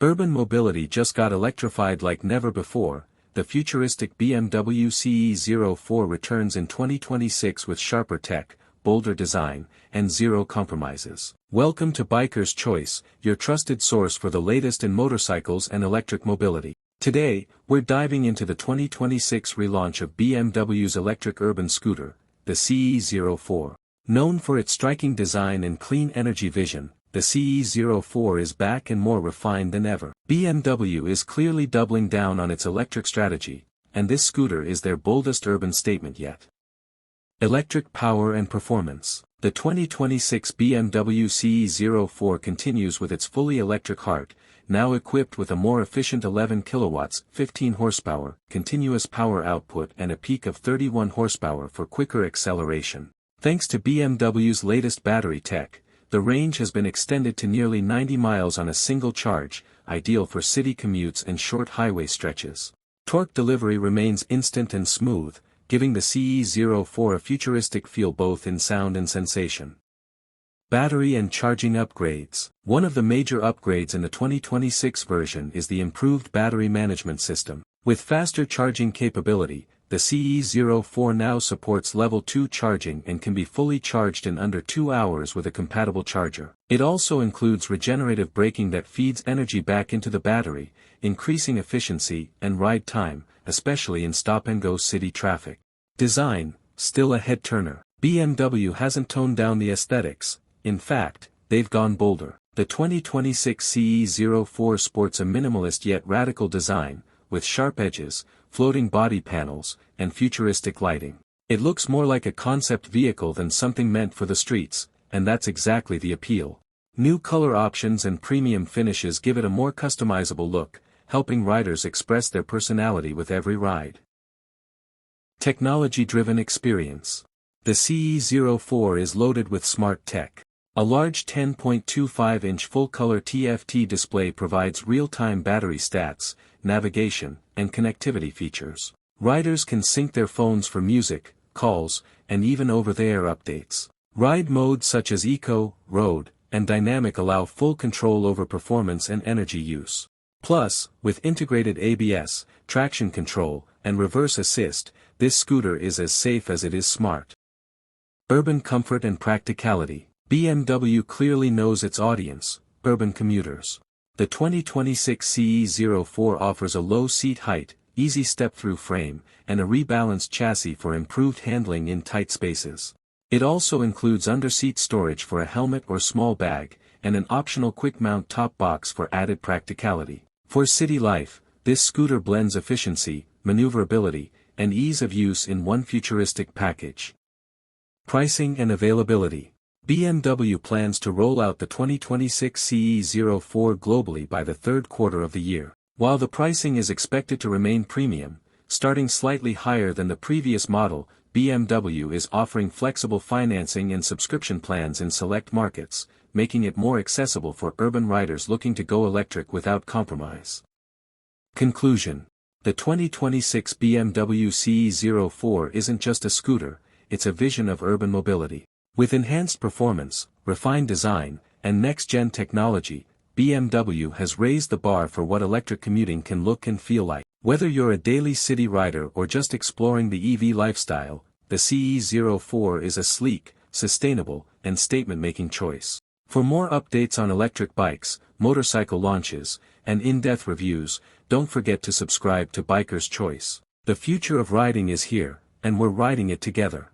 Urban mobility just got electrified like never before. The futuristic BMW CE04 returns in 2026 with sharper tech, bolder design, and zero compromises. Welcome to Biker's Choice, your trusted source for the latest in motorcycles and electric mobility. Today, we're diving into the 2026 relaunch of BMW's electric urban scooter, the CE04. Known for its striking design and clean energy vision, the CE04 is back and more refined than ever. BMW is clearly doubling down on its electric strategy, and this scooter is their boldest urban statement yet. Electric power and performance. The 2026 BMW CE04 continues with its fully electric heart, now equipped with a more efficient 11 kilowatts, 15 horsepower, continuous power output and a peak of 31 horsepower for quicker acceleration. Thanks to BMW's latest battery tech, the range has been extended to nearly 90 miles on a single charge, ideal for city commutes and short highway stretches. Torque delivery remains instant and smooth, giving the CE04 a futuristic feel both in sound and sensation. Battery and charging upgrades. One of the major upgrades in the 2026 version is the improved battery management system. With faster charging capability, the CE04 now supports level 2 charging and can be fully charged in under 2 hours with a compatible charger. It also includes regenerative braking that feeds energy back into the battery, increasing efficiency and ride time, especially in stop-and-go city traffic. Design, still a head-turner. BMW hasn't toned down the aesthetics, in fact, they've gone bolder. The 2026 CE04 sports a minimalist yet radical design, with sharp edges, floating body panels, and futuristic lighting. It looks more like a concept vehicle than something meant for the streets, and that's exactly the appeal. New color options and premium finishes give it a more customizable look, helping riders express their personality with every ride. Technology-driven experience. The CE04 is loaded with smart tech. A large 10.25-inch full-color TFT display provides real-time battery stats, navigation, and connectivity features. Riders can sync their phones for music, calls, and even over-the-air updates. Ride modes such as Eco, Road, and Dynamic allow full control over performance and energy use. Plus, with integrated ABS, traction control, and reverse assist, this scooter is as safe as it is smart. Urban comfort and practicality. BMW clearly knows its audience, urban commuters. The 2026 CE04 offers a low seat height, easy step-through frame, and a rebalanced chassis for improved handling in tight spaces. It also includes under-seat storage for a helmet or small bag, and an optional quick-mount top box for added practicality. For city life, this scooter blends efficiency, maneuverability, and ease of use in one futuristic package. Pricing and availability. BMW plans to roll out the 2026 CE04 globally by the third quarter of the year. While the pricing is expected to remain premium, starting slightly higher than the previous model, BMW is offering flexible financing and subscription plans in select markets, making it more accessible for urban riders looking to go electric without compromise. Conclusion. The 2026 BMW CE04 isn't just a scooter, it's a vision of urban mobility. With enhanced performance, refined design, and next-gen technology, BMW has raised the bar for what electric commuting can look and feel like. Whether you're a daily city rider or just exploring the EV lifestyle, the CE04 is a sleek, sustainable, and statement-making choice. For more updates on electric bikes, motorcycle launches, and in-depth reviews, don't forget to subscribe to Biker's Choice. The future of riding is here, and we're riding it together.